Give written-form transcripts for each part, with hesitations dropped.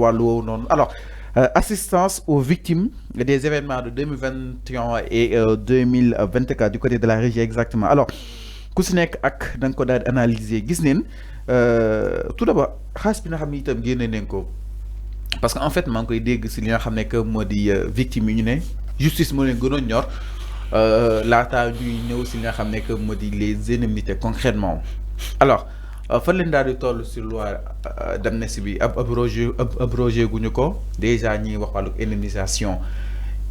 Alors, assistance aux victimes des événements de 2021 et 2024 du côté de la régie exactement. Alors, ku si nekk ak da nga ko daal di analyser gis neen tout d'abord xaalis bi nga xam ne itam génne nañ ko parce que en fait maa ngi koy dégg si li nga xam ne que moo di victime yi ñu ne justice moo leen gënoon ñor laataa ñuy ñëw si li nga xam ne que moo di les indemnités concrètement alors. fan leen daal di toll si loi d'amnistie bi abrogé guñu ko déjà ñi wax wàllu indemnisation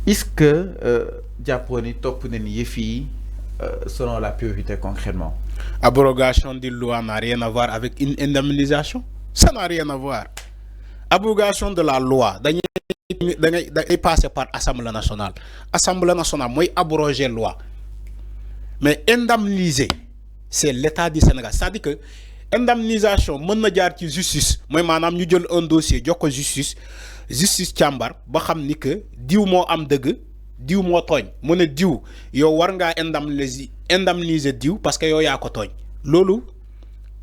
est-ce que jàppoon ni topp nañ yëf yi selon la priorité concrètement. Abrogation de loi n'a rien à voir avec une indemnisation. Ça n'a rien à voir. Abrogation de la loi dañuy passer par Assemblée nationale. Assemblée nationale mooy abroger loi mais indemniser c'est l'État du Sénégal, c'est-à-dire que indemnisation mën na jaar ci justice mooy maanaam ñu jël un dossier jox ko justice càmbar ba xam ni que diw moo am dëgg diw moo tooñ mu ne diw yow war ngaa indemniser diw parce que yow yaa ko tooñ loolu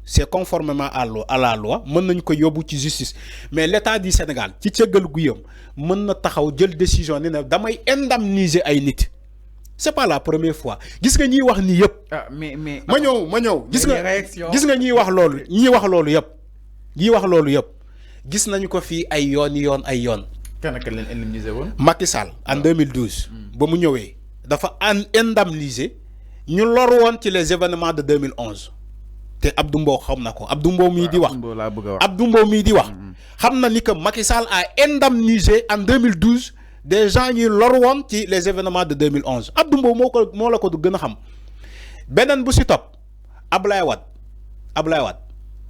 c'est conformément à la loi mën nañ ko yóbbu ci justice mais l'État du Sénégal ci cëggal guyam mën na taxaw jël décision ni ne damay indemniser ay nit. C'est pas la première fois gis nga ñiy wax ni yëpp. ah mais ma ñëw gis nga ñiy wax loolu yëpp gis nañu ko fii ay yoon. kan ak leen indemniser woon. Macky Sall en 2012. ba mu ñëwee dafa indemniser ñu lor woon ci les événements de 2011 te Abdou Mbow xam na ko Abdou Mbow mii di wax Abdou Mbow mii di wax xam na ni que Macky Sall a indemnisé en 2012. des gens ñi lor woon ci les événements de 2011 Abdou Mbow moo la ko du gën a xam beneen bu si topp Ablaye Wade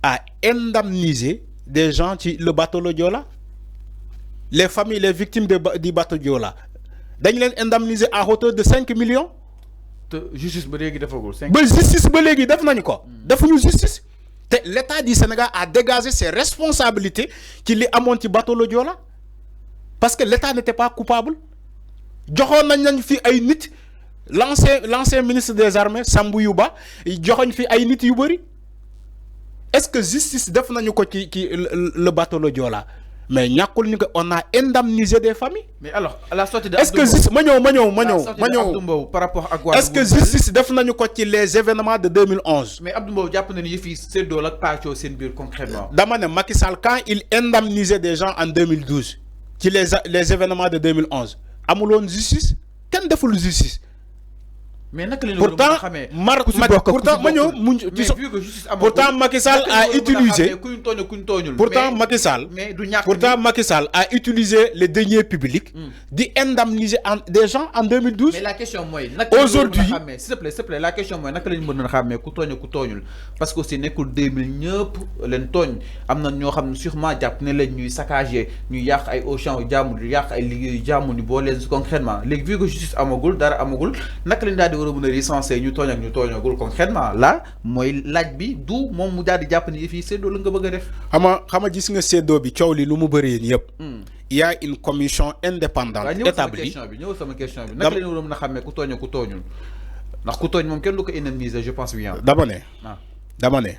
a indemnisé des gens ci le bateau le Joola les familles les victimes du bateau Joola dañ leen indemniser à hauteur de 5 millions. te justice ba léegi defagul 5. ba justice ba léegi def nañu ko. defuñu justice te l'État du Sénégal a dégagé ses responsabilités ci li amoon ci bateau le Joola. Parce que l'État n'était pas coupable. joxoon nañ fi ay nit l'ancien ministre des armées Sambou Yuba joxoñ fi ay nit yu bëri est-ce que justice def nañu ko ci le bateau le Joola mais ñàkkul ñu ko on a indemnisé des familles. mais alors à la sortie de est-ce que justice ma ñëw par rapport ak est-ce que justice def nañu ko ci les événements de 2011. mais Abdou Mbow jàpp na ni yëf yi séddoo la pàccoo seen biir concrètement. dama ne Macky Sall quand il indemnisait des gens en 2012. ci les événements de 2011 amul woon justice kenn deful justice. mais naka la pourtant pourtant Macky Sall a utilisé pourtant Macky Sall a utilisé les deniers publics di indemniser des gens en 2012. mais la question mooy aujourd'hui s'il te plaît la question mooy naka la ñu mën a xàmmee ku tooñ ku tooñul parce que aussi nekkul 2000 ñëpp leen tooñ am na ñoo xam ne sûrement jàpp ne leen ñuy saccager ñuy yàq ay Auchan yu jàmm yu yàq ay liggéeyu jàmm ni boo leen concrètement léegi vu que justice amagul dara amagul naka lañ daal di war a mën a recensé ñu tooñ ak ñu tooñagul concrètement là mooy laaj bi du moom mu daal di jàpp ni fii séddoo la nga bëgg a def. xam nga gis nga séddoo bi coow li lu mu bëree nii yëpp. il y a une commission indépendante établie. ñëw sama question bi naka la ñu war a mën a xàmmee ku tooñ ak ku tooñul ndax ku tooñ moom kenn du ko indemniser je pense bien. dama ne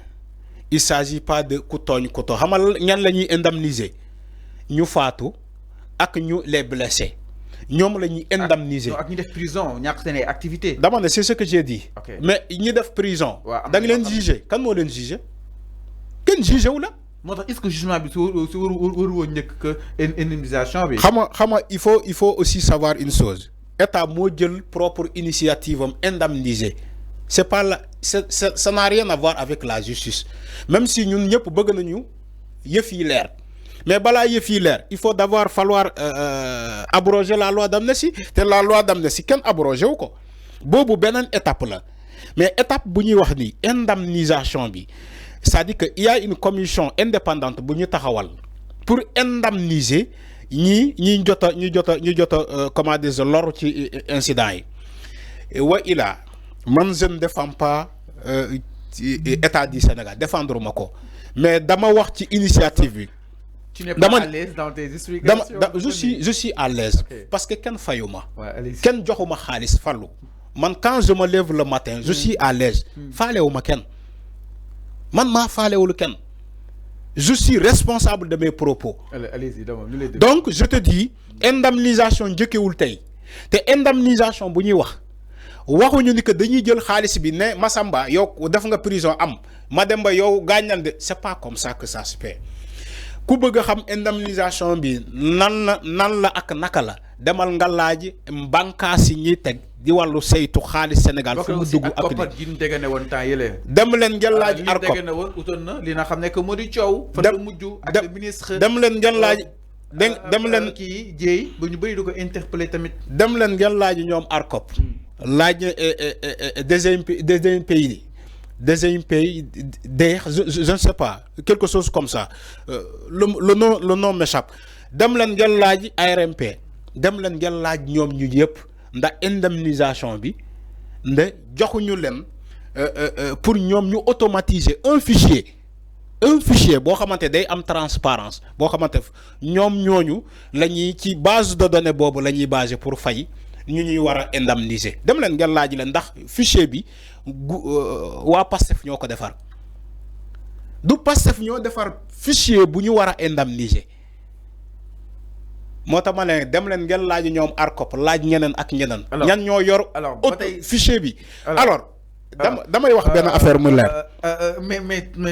il s'agit pas de ku tooñ xam nga ñan la ñuy indemniser ñu faatu ak ñu les blessés. ñoom la ñuy indemniser ak ñi def prison ñàkk seen activité. dama ne c'est ce que j'ai dit. mais ñi def prison. da nga leen juger kan moo leen juger kenn juger wu la. moo tax est-ce que jugement bi su waru woon njëkk que indemnisation bi. xam nga il faut aussi savoir une chose état moo jël propre initiative am indemniser c'est pas la ça n'a rien à voir avec la justice même si ñun ñëpp bëgg nañu yëf yi leer. mais balaa yëf yi leer il faut d'abord falloir abroger la loi d'amnistie te la loi d'amnistie kenn abrogé wu ko boobu beneen étape la mais étape bu ñuy wax ni indemnisation bi c'est-à-dire que il y a une commission indépendante bu ñu taxawal pour indemniser ñi jot a comment dire lor ci incident yi wa ila man je ne défends pas état du Sénégal défendre ma ko mais dama wax ci initiative bi. Tu n'es pas à l'aise dans tes explications. Je suis à l'aise parce que kenn fayuma kenn joxuma xaalis fallu man quand je me lève le matin je suis à l'aise faalewuma kenn man maa faalewul kenn je suis responsable de mes propos. Allez-y, donc je te dis indemnisation njëkkewul tey te indemnisation bu ñuy wax waxuñu ni que dañuy jël xaalis bi ne Massamba yow def nga prison am Mademba yow gaañal de c'est pas comme ça que ça se fait ku bëgg xam indemnisation bi nan la ak naka la demal nga laaj bànqaas yi ñuy teg di wàllu saytu xaalis Sénégal fu mu dugg ak dem leen ngeen laaj ARCOP li nga xam ne que moo di coow fa la mujj ak ministre dem leen ngeen laaj dem leen kii jéey ba ñu bëri du ko interpeller tamit dem leen ngeen laaj ñoom ARCOP laaj deuxième pays je ne sais pas quelque chose comme ça le nom m'échappe dem leen ngeen laaj ARMP dem leen ngeen laaj ñoom ñu yëpp ndax indemnisation bi nda joxuñu leen pour ñoom ñu automatiser un fichier boo xamante day am transparence boo xamante ñoom ñooñu la ñuy ci base de données boobu la ñuy basé pour fay ñu ñuy war a indemniser dem leen ngeen laaj leen ndax fichier bi waa Pastef ñoo ko defar du Pastef ñoo defar fichier bu ñu war a indemniser moo tax ma ne dem leen ngeen laaj ñoom ARCOP laaj ñeneen ak ñeneen. ñan ñoo yor. fichier bi. alors damay wax benn affaire mu leer. mais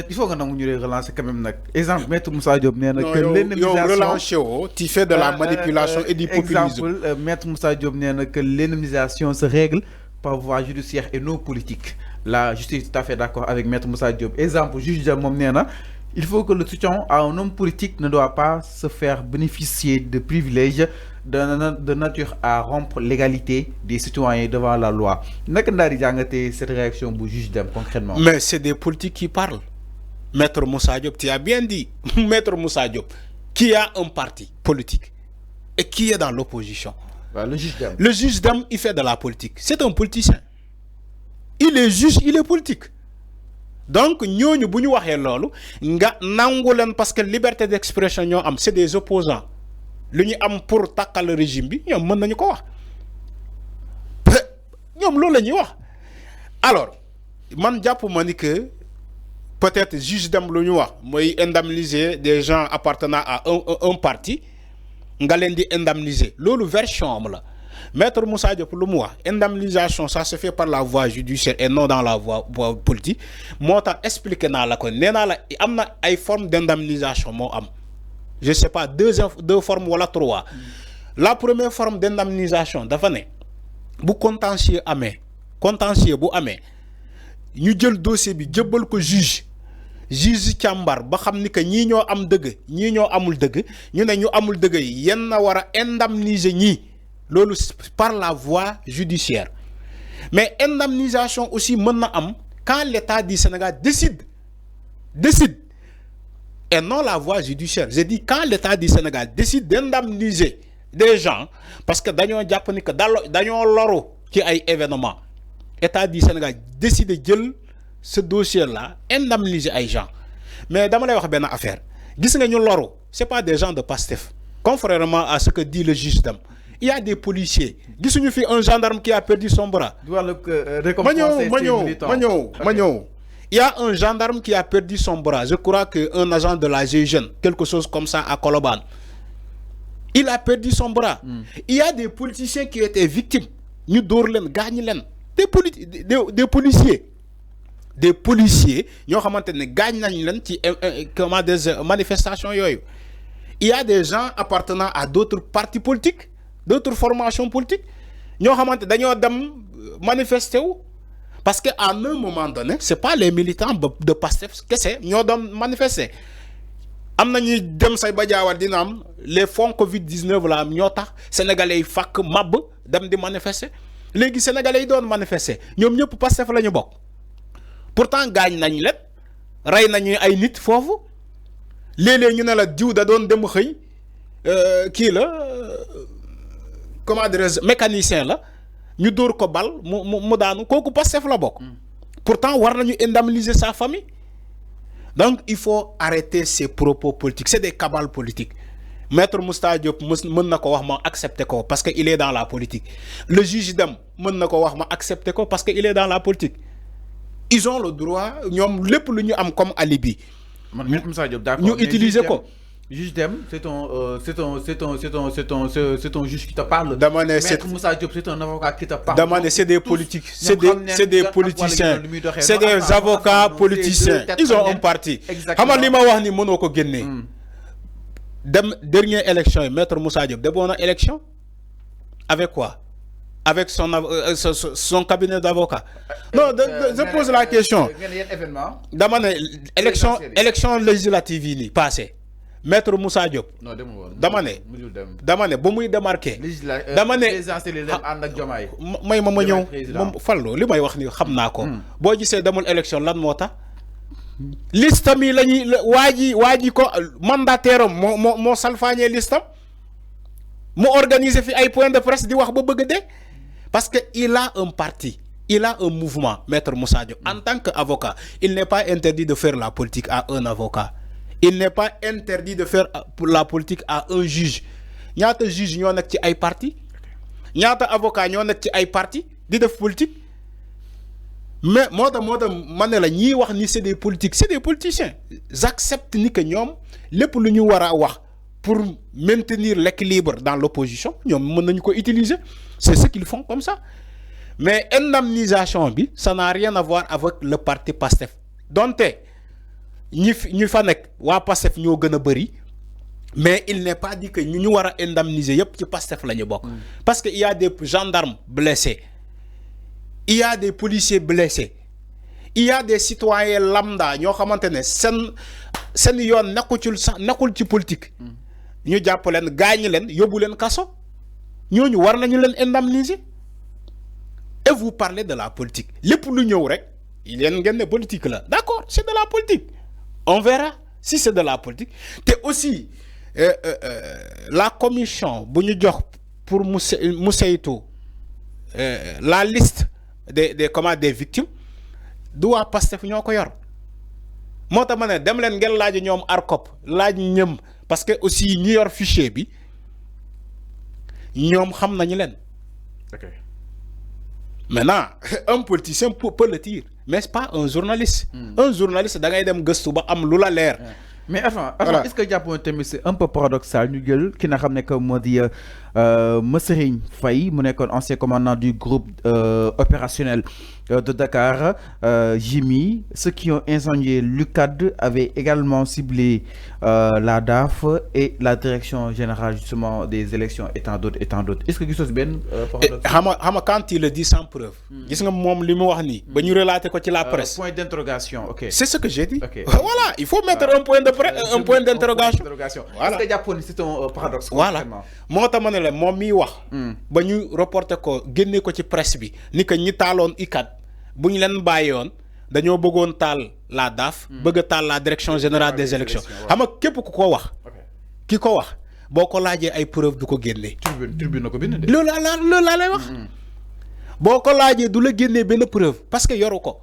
il faut que nangu ñu relancer quand même nag exemple maître Moussa Diop nee na que l'indemnisation yow relancer woo tu fais de la manipulation et du populisme. exemple maître Moussa Diop nee na que l'indemnisation se règle par voie judiciaire et non politique là je suis tout à fait d'accord avec maître Moussa Diop exemple juge moom nee na. Il faut que le soutien à un homme politique ne doit pas se faire bénéficier de privilèges de nature à rompre l'égalité des citoyens devant la loi. Naka ndari jangate cette réaction bu juge dem concrètement. Mais c'est des politiques qui parlent. Maître Moussa Diop, tu as bien dit. Maître Moussa Diop, qui a un parti politique et qui est dans l'opposition. Le juge dem. Le juge dem, il fait de la politique. C'est un politicien. Il est juge, il est politique. Donc ñooñu bu ñu waxee loolu nga nangu leen parce que liberté d'expression ñoo am c'est des opposants lu ñu am pour takkal régime bi ñoom mën nañu ko wax ñoom loolu la ñuy wax alors man jàpp ma ni que peut-être juge dem lu ñu wax mooy indemniser des gens appartenant à un parti nga leen di indemniser loolu version am la. Maître Moussa Diop lu mu wax indemnisation ça se fait par la voie judiciaire et non dans la voie politique moo tax expliqué naa la ko nee naa la am na ay formes d'indemnisation moo am je sais pas deux formes wala trois la première forme d'indemnisation dafa ne bu contentieux bu amee ñu jël dossier bi jébbal ko juge càmbar ba xam ni que ñii ñoo am dëgg ñii ñoo amul dëgg ñu ne ñu amul dëgg yi yenn na war a indemniser ñii loolu par la voie judiciaire mais indemnisation aussi mën na am quand l'État du Sénégal décide et non la voie judiciaire j'ai dit quand l'État du Sénégal décide d'indemniser des gens parce que dañoo jàpp ni que dañoo loru ci ay événements État du Sénégal décide jël ce dossier là indemniser ay gens mais dama lay wax benn affaire gis nga ñu loru c'est pas des gens de Pastef contrairement à ce que dit le juge Dème. Il y a des policiers. Gisuñu fi un gendarme qui a perdu son bras. Il y a un gendarme qui a perdu son bras. Je crois qu'un agent de la GIGN, quelque chose comme ça à Colobane. Il a perdu son bras. Il y a des politiciens qui étaient victimes. Ñu door leen gaañ leen. Des policiers. Des policiers ñoo xamante ne gaañ nañ leen ci des manifestations yooyu. Il y a des gens appartenant à d'autres partis politiques. D'autres formations politiques ñoo xamante dañoo dem manifester wu parce que à un moment donné c'est pas les militants de Pastef kese ñoo doon manifester am na ñuy dem say ba jaawal dina am les fonds Covid-19 la am ñoo tax sénégalais yi fàkk màbb dem di manifester léegi sénégalais yi doon manifester ñoom ñëpp Pastef la ñu bokk pourtant gaañ nañ leen rey nañu ay nit foofu léeg-léeg ñu ne la diw da doon dem xëy kii la. Comment dirais-je mécanicien la ñu dóor ko bal mu daanu kooku Pastef la bokk pourtant war nañu indemniser sa famille donc il faut arrêter ces propos politiques c'est des cabales politiques maître Moustapha Diop mën na ko wax ma accepter ko parce que il est dans la politique le juge Dème mën na ko wax ma accepter ko parce que il est dans la politique ils ont le droit ñoom lépp lu ñu am comme alibi Maître Moussa Diop, d'accord. ñu utiliser ko. Juge Dème, c'est un juge qui te parle. Maître Moussa Diop, c'est un avocat qui te parle. C'est des politiques, c'est des politiciens, c'est des avocats politiciens. Ils ont un parti. Xamal li ma wax ni mënoo ko génné. Dernière élection, Maître Moussa Diop, de bonne élection. Avec quoi? Avec son cabinet d'avocats. Non, je pose la question. Élection législative ni passé. Maître Moussa Diop. Non, dama ne ba muy démarqué. Dama ne may ma ñëw moom Fallu li may wax ni xam naa ko. Boo gisee demul élection lan moo tax. Listam yi la ñuy waa ji ko mandataire am moo salfaañee listam mu organiser fi ay point de presse di wax ba bëgg de parce que il a un parti. Il a un mouvement, Maître Moussa Diop. En tant qu'avocat, il n'est pas interdit de faire la politique à un avocat. Il n'est pas interdit de faire la politique à un juge. Ñaata juge ñoo nekk ci ay parti, ñaata avocat ñoo nekk ci ay parti di def politique. Mais moo tax ma ne la ñiy wax ni c'est des politiques, c'est des politiciens. J'accepte ni que ñoom lépp lu ñu war a wax pour maintenir l'équilibre dans l'opposition, ñoom mën nañu ko utiliser. C'est ce qu'ils font comme ça. Mais indemnisation bi, ça n'a rien à voir avec le parti PASTEF. Donc ñi fa nek wa PASTEF ñoo gëna bëri, mais il n'est pas dit que ñu wara indemniser yépp ci PASTEF lañu bok. Parce que il y a des gendarmes blessés. Il y a des policiers blessés. Il y a des citoyens lambda ñoo xamantene sen yoon nakul ci politique. Ñu japp leen gañ leen yobbu leen kasso. Ñooñu war nañu leen indemniser. Et vous parlez de la politique. Les pour l'union, il y a une politique là. D'accord, c'est de la politique. On verra si c'est de la politique. Et aussi, la commission, pour Moussaïtou, la liste des victimes, doit passer pour nous. Moi, je suis dem len ngel laaj ñom ARCOP laaj ñëm parce que aussi ñi yor fichier bi ñom xam nañu len. OK. Maintenant, un politicien peut le dire, mais ce n'est pas un journaliste. Un journaliste, il y a des gens qui l'air. Mais enfin voilà. Est-ce que Japon c'est un peu paradoxal ñu jël ki nga xam ne que moo di Serigne Faye mu nekkoon ancien commandant du groupe opérationnel de Dakar, Jimmy, ceux qui ont incendié l'UCAD avaient également ciblé la DAF et la direction générale justement des élections et tant d'autres. Est-ce que c'est bien paradoxal? Quand il le dit sans preuve, gis nga mom limu wax ni ba ñu relater ko ci la presse. Point d'interrogation, OK. C'est ce que j'ai dit. Okay. Voilà, il faut mettre un point d'interrogation. Voilà. Est-ce que Japon c'est un paradoxe? Voilà. Moo tax ma ne la moom miy wax. ba ñu reporter ko génne ko ci presse bi ni que ñi taaloon ICAD bu ñu leen bàyyoon dañoo bëggoon taal la DAF. bëgg a taal la direction générale des élections. xam nga képp ku ko wax. ki ko wax boo ko laajee ay preuve du ko génne. tribune ko bind de. loolu laa lay wax. boo ko laajee du la génnee benn preuve parce que yoru ko.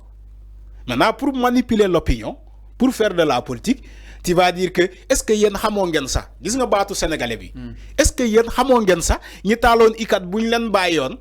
Maintenant pour manipuler l'opinion pour faire de la politique. Tu vas dire que est-ce que yéen xamoo ngeen ça gis nga baatu sénégalais bi est-ce que yéen xamoo ngeen ça ñi taaloon ICAD bu ñu leen bàyyoon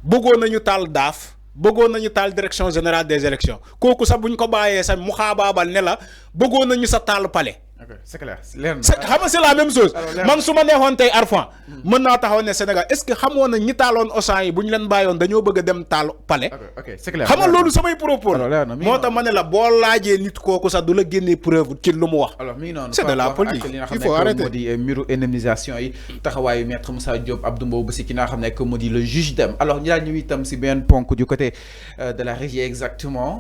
bëggoon nañu taal DAF bëggoon nañu taal direction générale des élections kooku sax bu ñu ko bàyyee sax mu xaabaabal ne la bëggoon nañu sa taal palais. C'est clair. C'est la même chose. Man su ma neexoon tey Arfan mën naa taxaw ne Sénégal est-ce que xamoo na ñi taaloon Auchan yi bu ñu leen bàyyoon dañoo bëgg a dem taal palais. OK, c'est clair. xam nga loolu samay propos moo tax ma ne la boo laajee nit kooku sax du la génnee preuve ci lu mu wax. Alors mi ngi noonu c'est de la politique il faut arrêter. moo di mbiru indemnisation yi taxawaayu maître Moussa Diop Abdou Mbow ba si ki nga xam ne moo di le juge Dème alors ñu daal ñëw itam si benn ponk du côté de la régie exactement.